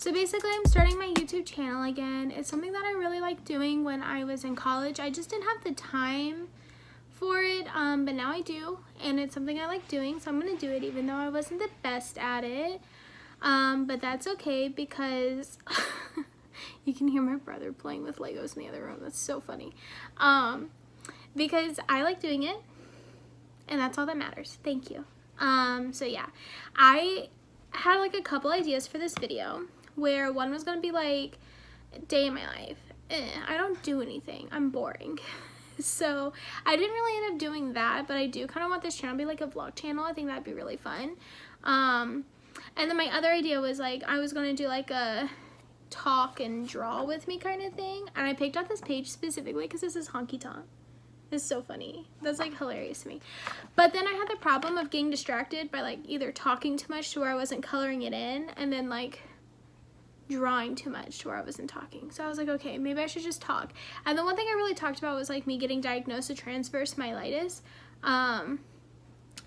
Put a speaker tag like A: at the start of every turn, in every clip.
A: So basically, I'm starting my YouTube channel again. It's something that I really liked doing when I was in college. I just didn't have the time for it, but now I do, and it's something I like doing, so I'm gonna do it even though I wasn't the best at it. But that's okay because you can hear my brother playing with Legos in the other room. That's so funny. Because I like doing it, and that's all that matters. Thank you. So yeah, I had like a couple ideas for this video, where one was gonna be like day in my life. I don't do anything. I'm boring. So I didn't really end up doing that, but I do kind of want this channel to be like a vlog channel. I think that'd be really fun. And then my other idea was like I was gonna do like a talk and draw with me kind of thing, and I picked out this page specifically because this is honky tonk. It's so funny. That's like hilarious to me. But then I had the problem of getting distracted by like either talking too much to where I wasn't coloring it in, and then like drawing too much to where I wasn't talking. So I was like, okay, maybe I should just talk. And the one thing I really talked about was like me getting diagnosed with transverse myelitis.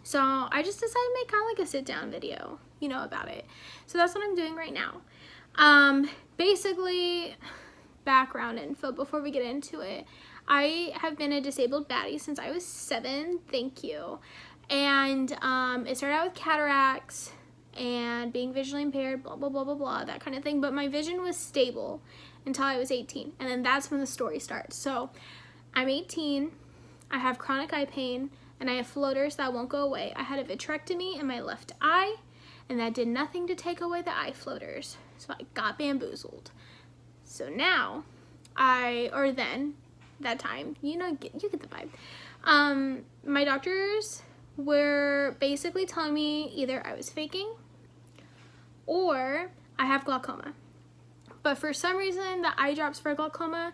A: So I just decided to make kind of like a sit down video, you know, about it. So that's what I'm doing right now. Basically, background info before we get into it. I have been a disabled baddie since I was 7, thank you. And it started out with cataracts and being visually impaired, blah, blah, blah, blah, blah, that kind of thing. But my vision was stable until I was 18. And then that's when the story starts. So I'm 18, I have chronic eye pain, and I have floaters that won't go away. I had a vitrectomy in my left eye, and that did nothing to take away the eye floaters. So I got bamboozled. So now, that time, you know, you get the vibe. My doctors were basically telling me either I was faking or I have glaucoma. But for some reason, the eye drops for glaucoma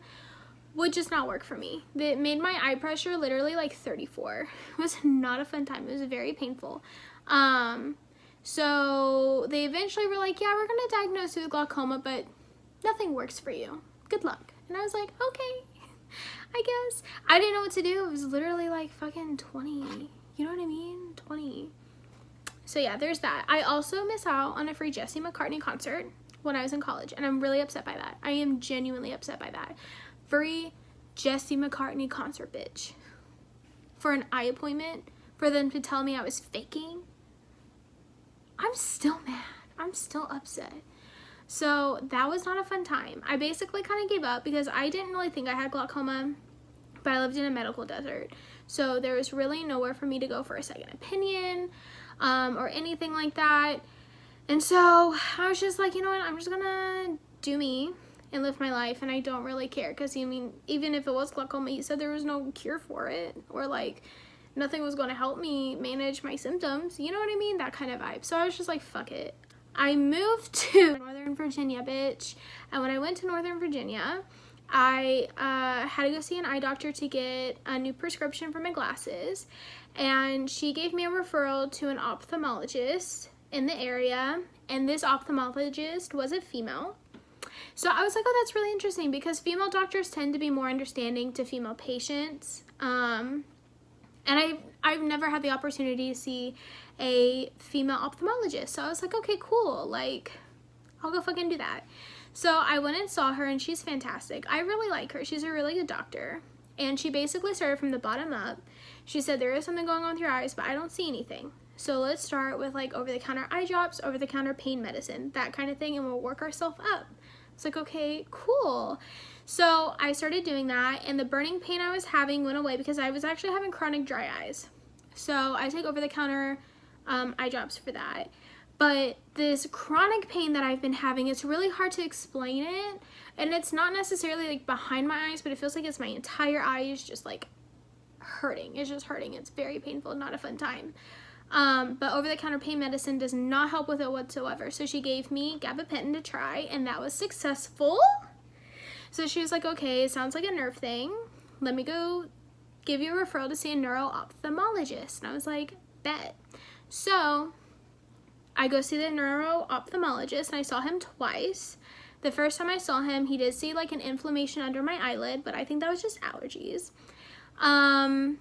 A: would just not work for me. It made my eye pressure literally like 34. It was not a fun time. It was very painful. So they eventually were like, yeah, we're gonna diagnose you with glaucoma, but nothing works for you. Good luck. And I was like, okay, I guess. I didn't know what to do. It was literally like fucking 20. You know what I mean? 20. So yeah, there's that. I also miss out on a free Jesse McCartney concert when I was in college, and I'm really upset by that. I am genuinely upset by that. Free Jesse McCartney concert, bitch. For an eye appointment, for them to tell me I was faking. I'm still mad. I'm still upset. So that was not a fun time. I basically kind of gave up because I didn't really think I had glaucoma, but I lived in a medical desert. So there was really nowhere for me to go for a second opinion or anything like that. And so I was just like, you know what, I'm just gonna do me and live my life, and I don't really care. Because, I mean, even if it was glaucoma, you said there was no cure for it, or like nothing was going to help me manage my symptoms. You know what I mean? That kind of vibe. So I was just like, fuck it. I moved to Northern Virginia, bitch. And when I went to Northern Virginia, I had to go see an eye doctor to get a new prescription for my glasses. And she gave me a referral to an ophthalmologist in the area. And this ophthalmologist was a female. So I was like, oh, that's really interesting, because female doctors tend to be more understanding to female patients. And I've never had the opportunity to see a female ophthalmologist. So I was like, okay, cool. Like, I'll go fucking do that. So I went and saw her, and she's fantastic. I really like her. She's a really good doctor. And she basically started from the bottom up. She said, there is something going on with your eyes, but I don't see anything. So let's start with like over-the-counter eye drops, over-the-counter pain medicine, that kind of thing, and we'll work ourselves up. It's like, okay, cool. So I started doing that, and the burning pain I was having went away because I was actually having chronic dry eyes. So I take over-the-counter eye drops for that. But this chronic pain that I've been having, it's really hard to explain it. And it's not necessarily like behind my eyes, but it feels like it's my entire eye is just like hurting. It's just hurting. It's very painful, not a fun time. But over-the-counter pain medicine does not help with it whatsoever. So she gave me gabapentin to try, and that was successful. So she was like, okay, it sounds like a nerve thing. Let me go give you a referral to see a neuro-ophthalmologist. And I was like, bet. So I go see the neuro-ophthalmologist, and I saw him twice. The first time I saw him, he did see like an inflammation under my eyelid, but I think that was just allergies. And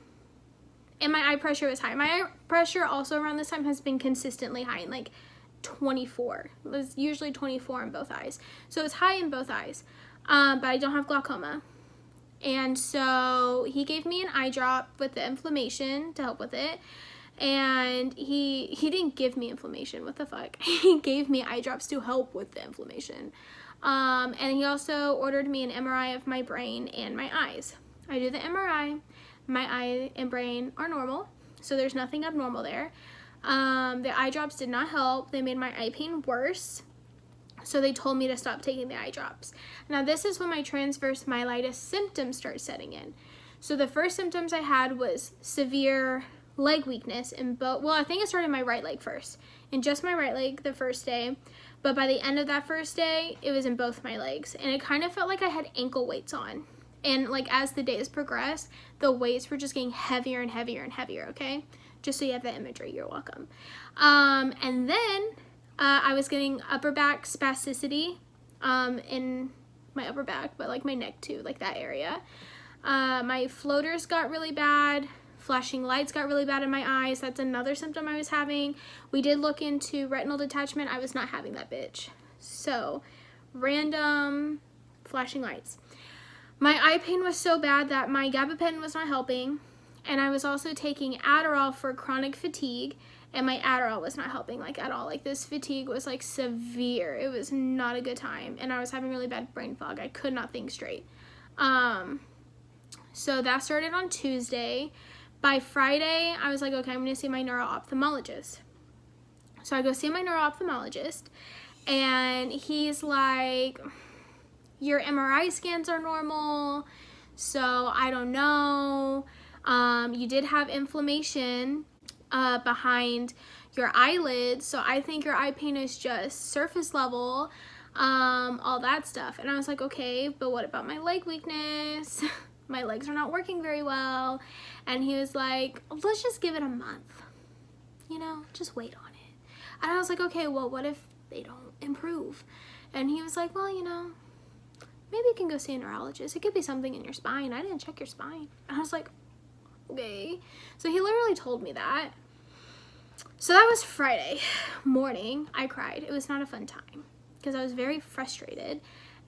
A: my eye pressure was high. My eye pressure also around this time has been consistently high. And like 24. It was usually 24 in both eyes. So it's high in both eyes. But I don't have glaucoma. And so he gave me an eye drop with the inflammation to help with it. And he didn't give me inflammation. What the fuck? He gave me eye drops to help with the inflammation. And he also ordered me an MRI of my brain and my eyes. I do the MRI. My eye and brain are normal, so there's nothing abnormal there. The eye drops did not help. They made my eye pain worse. So they told me to stop taking the eye drops. Now this is when my transverse myelitis symptoms start setting in. So the first symptoms I had was severe leg weakness in both, well, I think it started in my right leg first, in just my right leg the first day, but by the end of that first day, it was in both my legs, and it kind of felt like I had ankle weights on, and like as the days progressed, the weights were just getting heavier and heavier and heavier, okay? Just so you have that imagery, you're welcome. And then I was getting upper back spasticity in my upper back, but like my neck too, like that area. My floaters got really bad. Flashing lights got really bad in my eyes. That's another symptom I was having. We did look into retinal detachment. I was not having that bitch. So, random flashing lights. My eye pain was so bad that my gabapentin was not helping. And I was also taking Adderall for chronic fatigue. And my Adderall was not helping like at all. Like this fatigue was like severe. It was not a good time. And I was having really bad brain fog. I could not think straight. So that started on Tuesday. By Friday, I was like, okay, I'm going to see my neuro-ophthalmologist. So I go see my neuro-ophthalmologist, and he's like, your MRI scans are normal, so I don't know. You did have inflammation behind your eyelids, so I think your eye pain is just surface level, all that stuff. And I was like, okay, but what about my leg weakness? My legs are not working very well. And he was like, let's just give it a month, you know, just wait on it. And I was like, okay, well, what if they don't improve? And he was like, well, you know, maybe you can go see a neurologist. It could be something in your spine. I didn't check your spine. And I was like, okay. So he literally told me that. So that was Friday morning. I cried. It was not a fun time because I was very frustrated.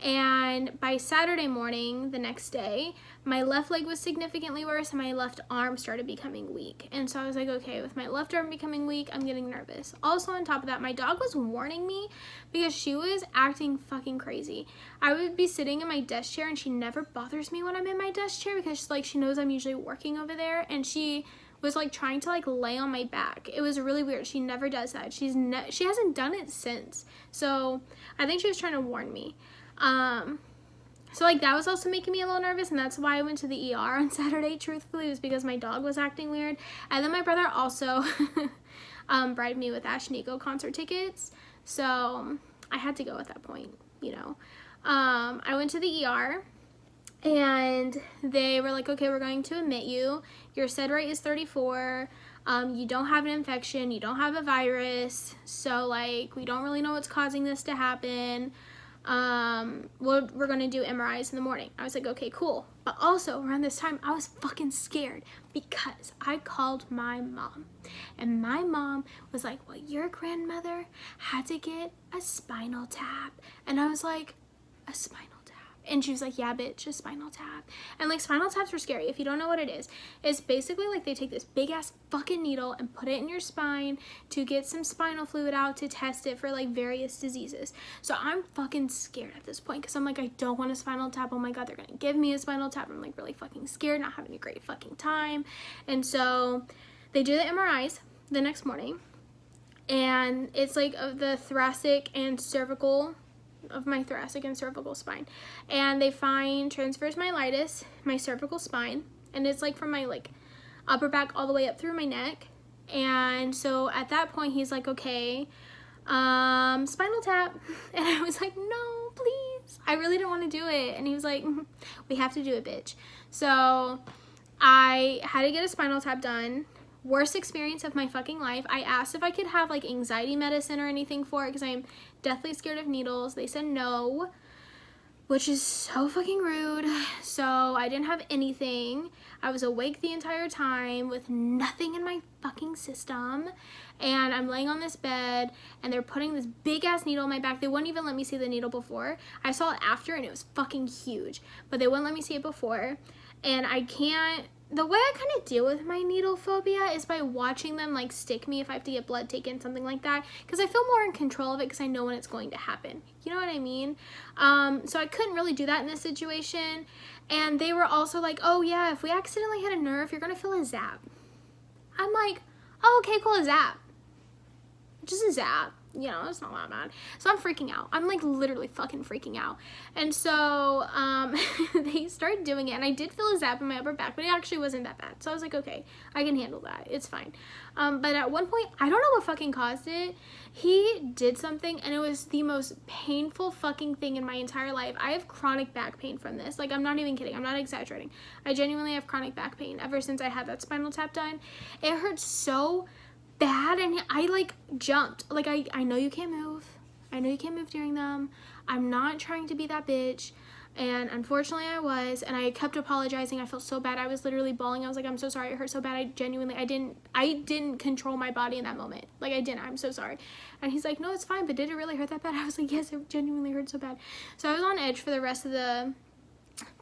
A: And by Saturday morning, the next day, my left leg was significantly worse and my left arm started becoming weak. And so I was like, okay, with my left arm becoming weak, I'm getting nervous. Also on top of that, my dog was warning me because she was acting fucking crazy. I would be sitting in my desk chair and she never bothers me when I'm in my desk chair because like she knows I'm usually working over there, and she was like trying to like lay on my back. It was really weird. She never does that. She hasn't done it since. So I think she was trying to warn me. So like that was also making me a little nervous, and that's why I went to the ER on Saturday, truthfully, was because my dog was acting weird. And then my brother also bribed me with Ash Nico concert tickets, so I had to go at that point, you know. I went to the ER and they were like, okay, we're going to admit you. Your SED rate is 34. You don't have an infection, you don't have a virus, so like we don't really know what's causing this to happen. Well, we're gonna do MRIs in the morning. I was like, okay, cool. But also around this time, I was fucking scared because I called my mom, and my mom was like, well, your grandmother had to get a spinal tap. And I was like, a spinal tap? And she was like, yeah, bitch, a spinal tap. And like spinal taps are scary. If you don't know what it is, it's basically like they take this big ass fucking needle and put it in your spine to get some spinal fluid out to test it for like various diseases. So I'm fucking scared at this point because I'm like, I don't want a spinal tap. Oh my god, they're gonna give me a spinal tap. I'm like really fucking scared, not having a great fucking time. And so they do the MRIs the next morning, and it's like of the thoracic and cervical, of my thoracic and cervical spine, and they find transverse myelitis, my cervical spine, and it's like from my like upper back all the way up through my neck. And so at that point he's like, okay, spinal tap. And I was like, no, please, I really don't want to do it. And he was like, we have to do it, bitch. So I had to get a spinal tap done. Worst experience of my fucking life. I asked if I could have like anxiety medicine or anything for it because I'm deathly scared of needles. They said no. which is so fucking rude. So I didn't have anything. I was awake the entire time with nothing in my fucking system. And I'm laying on this bed and they're putting this big ass needle in my back. They wouldn't even let me see the needle before. I saw it after and it was fucking huge, but they wouldn't let me see it before. And I can't, the way I kind of deal with my needle phobia is by watching them like stick me if I have to get blood taken, something like that, because I feel more in control of it because I know when it's going to happen. You know what I mean? So I couldn't really do that in this situation. And they were also like, oh yeah, if we accidentally hit a nerve, you're gonna feel a zap. I'm like, oh, okay, cool, a zap. Just a zap. You know, it's not that bad. So I'm freaking out. I'm like literally fucking freaking out. And so they started doing it and I did feel a zap in my upper back, but it actually wasn't that bad. So I was like, okay, I can handle that. It's fine. But at one point, I don't know what fucking caused it. He did something and it was the most painful fucking thing in my entire life. I have chronic back pain from this. Like, I'm not even kidding. I'm not exaggerating. I genuinely have chronic back pain ever since I had that spinal tap done. It hurts so bad and I like jumped. Like, I know you can't move. I know you can't move during them. I'm not trying to be that bitch. And unfortunately I was, and I kept apologizing. I felt so bad. I was literally bawling. I was like, I'm so sorry. It hurt so bad. I didn't control my body in that moment. Like, I didn't. I'm so sorry. And he's like, no, it's fine. But did it really hurt that bad? I was like, yes, it genuinely hurt so bad. So I was on edge for the rest of the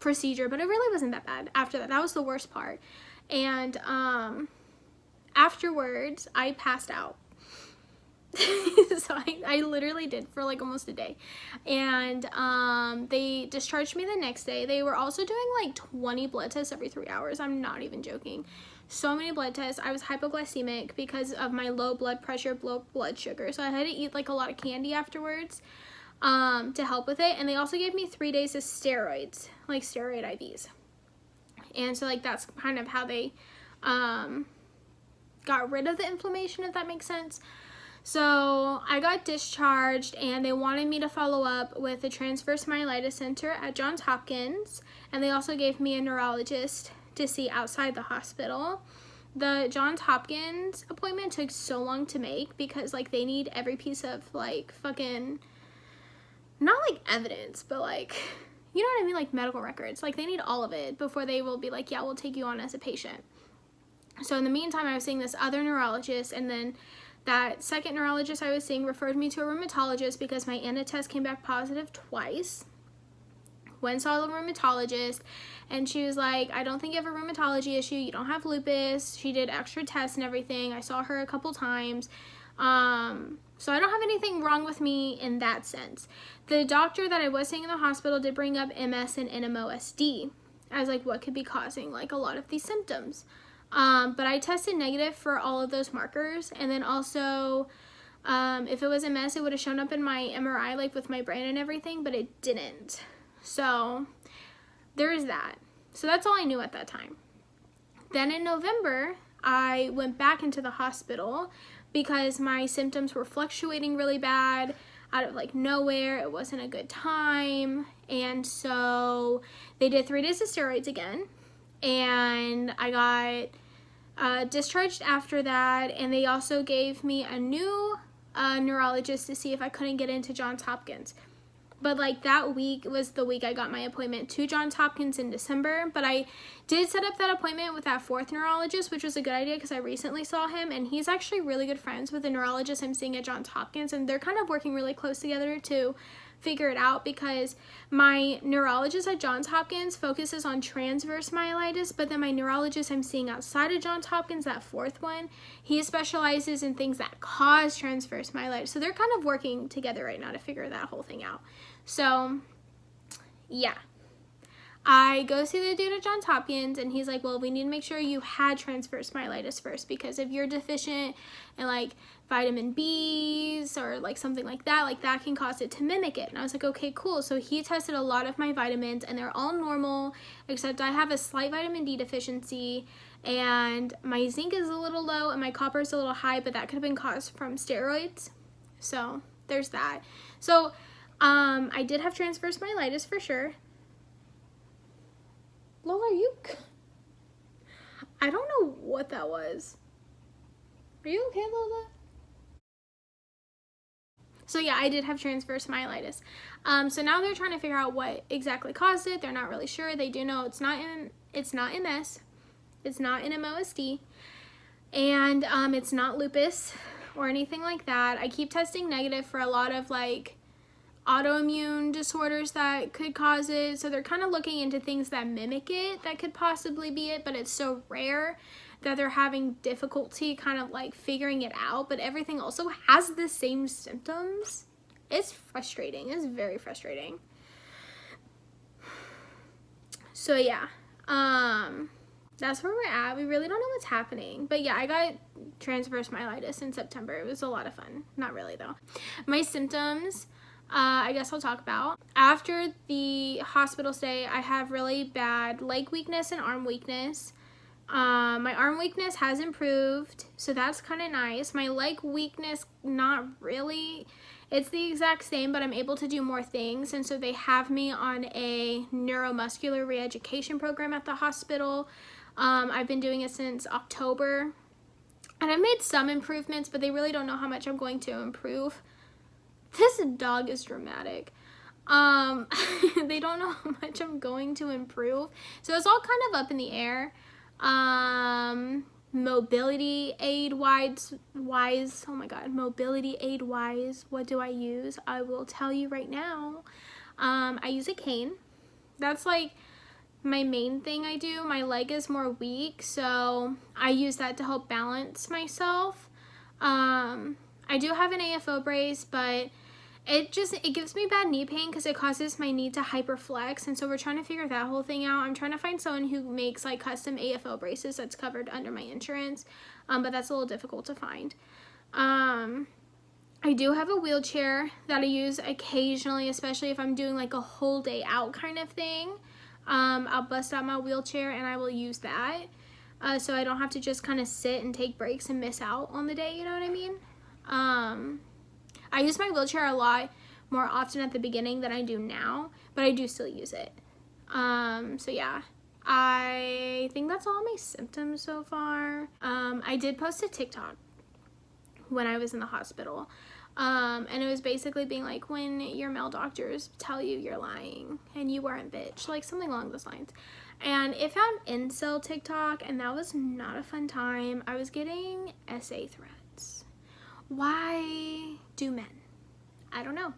A: procedure, but it really wasn't that bad after that. That was the worst part. And, afterwards, I passed out. So I literally did for like almost a day. And they discharged me the next day. They were also doing like 20 blood tests every 3 hours. I'm not even joking. So many blood tests. I was hypoglycemic because of my low blood pressure, low blood sugar. So I had to eat like a lot of candy afterwards to help with it. And they also gave me 3 days of steroids, like steroid IVs. And so like that's kind of how they got rid of the inflammation, if that makes sense. So I got discharged and they wanted me to follow up with the Transverse Myelitis Center at Johns Hopkins, and they also gave me a neurologist to see outside the hospital. The Johns Hopkins appointment took so long to make because like they need every piece of like fucking, not like evidence, but like, you know what I mean, like medical records. Like they need all of it before they will be like, yeah, we'll take you on as a patient. So in the meantime, I was seeing this other neurologist, and then that second neurologist I was seeing referred me to a rheumatologist because my ANA test came back positive twice. Went and saw the rheumatologist, and she was like, I don't think you have a rheumatology issue. You don't have lupus. She did extra tests and everything. I saw her a couple times. So I don't have anything wrong with me in that sense. The doctor that I was seeing in the hospital did bring up MS and NMOSD as like what could be causing like a lot of these symptoms. But I tested negative for all of those markers, and then also if it was MS, it would have shown up in my MRI like with my brain and everything, but it didn't. So there is that. So that's all I knew at that time. Then in November, I went back into the hospital because my symptoms were fluctuating really bad out of like nowhere. It wasn't a good time, and so they did 3 days of steroids again, and I got discharged after that, and they also gave me a new neurologist to see if I couldn't get into Johns Hopkins. But like that week was the week I got my appointment to Johns Hopkins in December. But I did set up that appointment with that fourth neurologist, which was a good idea because I recently saw him, and he's actually really good friends with the neurologist I'm seeing at Johns Hopkins, and they're kind of working really close together to figure it out, because my neurologist at Johns Hopkins focuses on transverse myelitis, but then my neurologist I'm seeing outside of Johns Hopkins, that fourth one, he specializes in things that cause transverse myelitis. So they're kind of working together right now to figure that whole thing out. So yeah, I go see the dude at Johns Hopkins, and he's like, well, we need to make sure you had transverse myelitis first, because if you're deficient in like vitamin B's or like something like that can cause it to mimic it. And I was like, okay, cool. So he tested a lot of my vitamins, and they're all normal, except I have a slight vitamin D deficiency, and my zinc is a little low, and my copper is a little high, but that could have been caused from steroids. So there's that. So I did have transverse myelitis for sure. Lola, I don't know what that was. Are you okay, Lola? So yeah, I did have transverse myelitis. So now they're trying to figure out what exactly caused it. They're not really sure. They do know it's not MS, it's not in MOSD, and it's not lupus or anything like that. I keep testing negative for a lot of like autoimmune disorders that could cause it, so they're kind of looking into things that mimic it that could possibly be it, but it's so rare that they're having difficulty kind of like figuring it out. But everything also has the same symptoms. It's frustrating. It's very frustrating. So yeah, that's where we're at. We really don't know what's happening. But yeah, I got transverse myelitis in September. It was a lot of fun. Not really though. My symptoms, I guess I'll talk about. After the hospital stay, I have really bad leg weakness and arm weakness. My arm weakness has improved, so that's kind of nice. My leg weakness, not really. It's the exact same, but I'm able to do more things, and so they have me on a neuromuscular re-education program at the hospital. I've been doing it since October, and I've made some improvements, but they really don't know how much I'm going to improve. This dog is dramatic. They don't know how much I'm going to improve, so it's all kind of up in the air. Mobility aid wise, oh my god, mobility aid wise, what do I use? I will tell you right now. I use a cane. That's like my main thing I do. My leg is more weak, so I use that to help balance myself. I do have an AFO brace, but it gives me bad knee pain because it causes my knee to hyperflex, and so we're trying to figure that whole thing out. I'm trying to find someone who makes like custom AFO braces that's covered under my insurance, but that's a little difficult to find. I do have a wheelchair that I use occasionally, especially if I'm doing like a whole day out kind of thing. I'll bust out my wheelchair and I will use that, so I don't have to just kind of sit and take breaks and miss out on the day, you know what I mean? I use my wheelchair a lot more often at the beginning than I do now, but I do still use it. So yeah, I think that's all my symptoms so far. I did post a TikTok when I was in the hospital, and it was basically being like, when your male doctors tell you you're lying and you weren't, bitch, like something along those lines. And it found incel TikTok, and that was not a fun time. I was getting SA threats. Why do men? I don't know.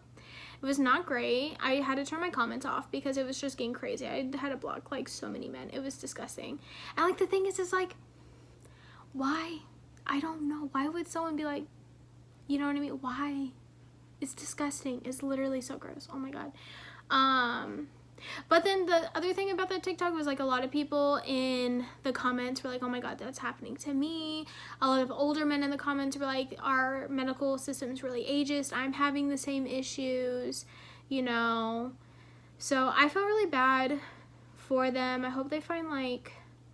A: It was not great. I had to turn my comments off because it was just getting crazy. I had to block like so many men. It was disgusting. And like the thing is like, why? I don't know. Why would someone be like, you know what I mean? Why? It's disgusting. It's literally so gross. Oh my god. But then the other thing about that TikTok was like a lot of people in the comments were like, oh my god, that's happening to me. A lot of older men in the comments were like, our medical system is really ageist. I'm having the same issues, you know. So I felt really bad for them. I hope they find like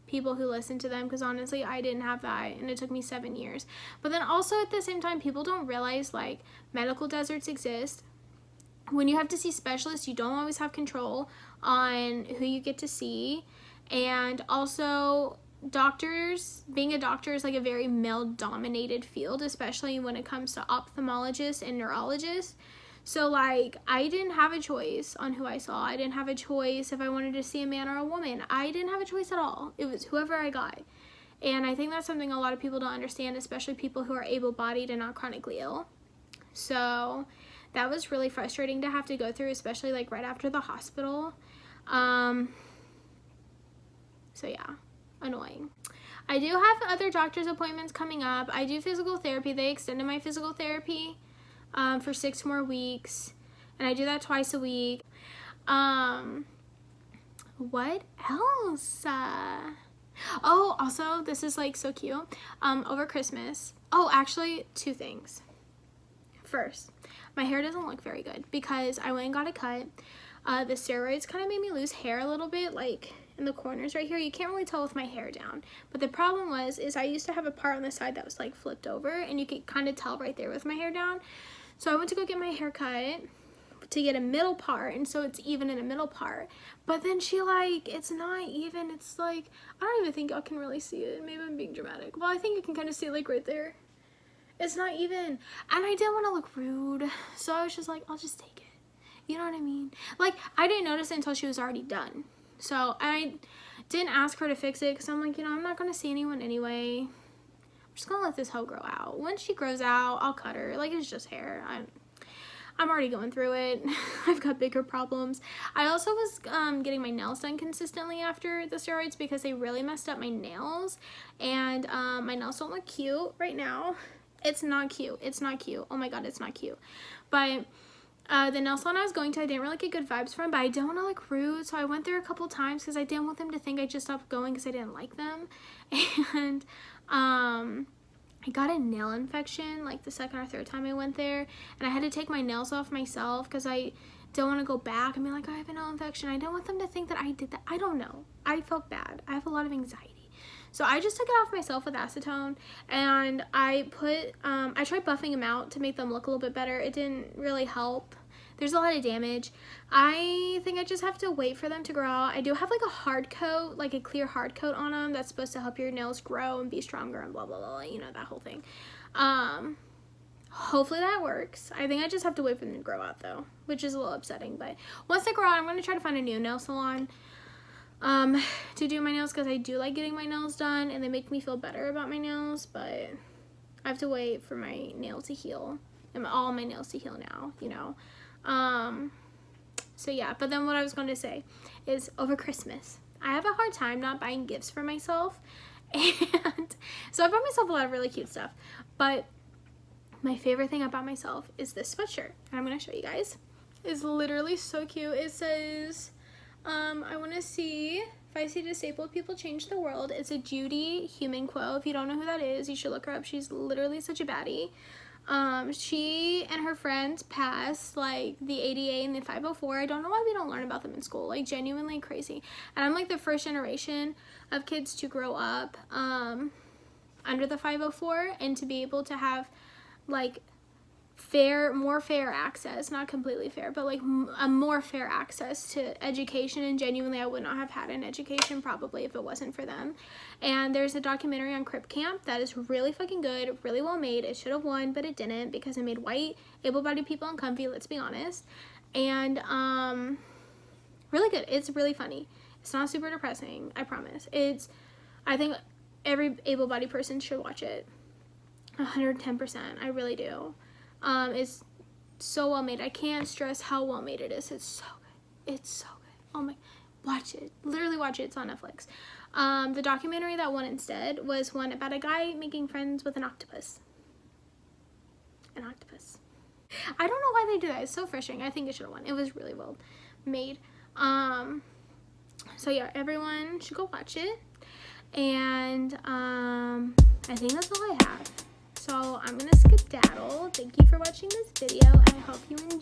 A: people who listen to them, because honestly I didn't have that, and it took me 7 years. But then also at the same time, people don't realize like medical deserts exist. When you have to see specialists, you don't always have control on who you get to see. And also, being a doctor is like a very male-dominated field, especially when it comes to ophthalmologists and neurologists. So like, I didn't have a choice on who I saw. I didn't have a choice if I wanted to see a man or a woman. I didn't have a choice at all. It was whoever I got. And I think that's something a lot of people don't understand, especially people who are able-bodied and not chronically ill. So that was really frustrating to have to go through, especially like right after the hospital. So yeah, annoying. I do have other doctor's appointments coming up. I do physical therapy. They extended my physical therapy for 6 more weeks, and I do that twice a week. What else? Oh, also, this is like so cute. Over Christmas. Oh, actually, 2 things. First, my hair doesn't look very good because I went and got a cut. The steroids kind of made me lose hair a little bit, like in the corners right here. You can't really tell with my hair down. But the problem is I used to have a part on the side that was like flipped over, and you could kind of tell right there with my hair down. So I went to go get my hair cut to get a middle part, and so it's even in a middle part. But then she like, it's not even. It's like, I don't even think y'all can really see it. Maybe I'm being dramatic. Well, I think you can kind of see it like right there. It's not even, and I didn't want to look rude, so I was just like, I'll just take it. You know what I mean? Like, I didn't notice it until she was already done. So I didn't ask her to fix it because I'm like, you know, I'm not going to see anyone anyway. I'm just going to let this hoe grow out. Once she grows out, I'll cut her. Like, it's just hair. I'm already going through it. I've got bigger problems. I also was getting my nails done consistently after the steroids because they really messed up my nails. And my nails don't look cute right now. It's not cute. It's not cute. Oh my god, it's not cute. But the nail salon I was going to, I didn't really get good vibes from, but I didn't want to look rude, so I went there a couple times because I didn't want them to think I just stopped going because I didn't like them. And I got a nail infection like the second or third time I went there, and I had to take my nails off myself because I don't want to go back and be like, I have a nail infection. I don't want them to think that I did that. I don't know. I felt bad. I have a lot of anxiety. So I just took it off myself with acetone, and I tried buffing them out to make them look a little bit better. It didn't really help. There's a lot of damage. I think I just have to wait for them to grow out. I do have like a hard coat, like a clear hard coat on them that's supposed to help your nails grow and be stronger and blah, blah, blah, you know, that whole thing. Hopefully that works. I think I just have to wait for them to grow out though, which is a little upsetting. But once they grow out, I'm going to try to find a new nail salon to do my nails because I do like getting my nails done and they make me feel better about my nails, but I have to wait for my nails to heal and all my nails to heal now, you know. So yeah, but then what I was going to say is over Christmas, I have a hard time not buying gifts for myself, and so I bought myself a lot of really cute stuff, but my favorite thing I bought myself is this sweatshirt, and I'm going to show you guys. It's literally so cute. It says, I want to see if I see disabled people change the world. It's a Judy human quote. If you don't know who that is, you should look her up. She's literally such a baddie. She and her friends passed like the ADA and the 504. I don't know why we don't learn about them in school, like genuinely crazy. And I'm like the first generation of kids to grow up under the 504 and to be able to have like more fair access, not completely fair, but like a more fair access to education. And genuinely I would not have had an education probably if it wasn't for them. And there's a documentary on Crip Camp that is really fucking good, really well made. It should have won, but it didn't because it made white able-bodied people uncomfy, let's be honest. And really good. It's really funny. It's not super depressing, I promise. I think every able-bodied person should watch it 110%. I really do. It's so well made. I can't stress how well made it is. It's so good. It's so good. Oh my, watch it. Literally watch it. It's on Netflix. The documentary that won instead was one about a guy making friends with an octopus. An octopus. I don't know why they do that. It's so frustrating. I think it should have won. It was really well made. So yeah, everyone should go watch it. And I think that's all I have. So I'm gonna skedaddle. Thank you for watching this video, and I hope you enjoyed.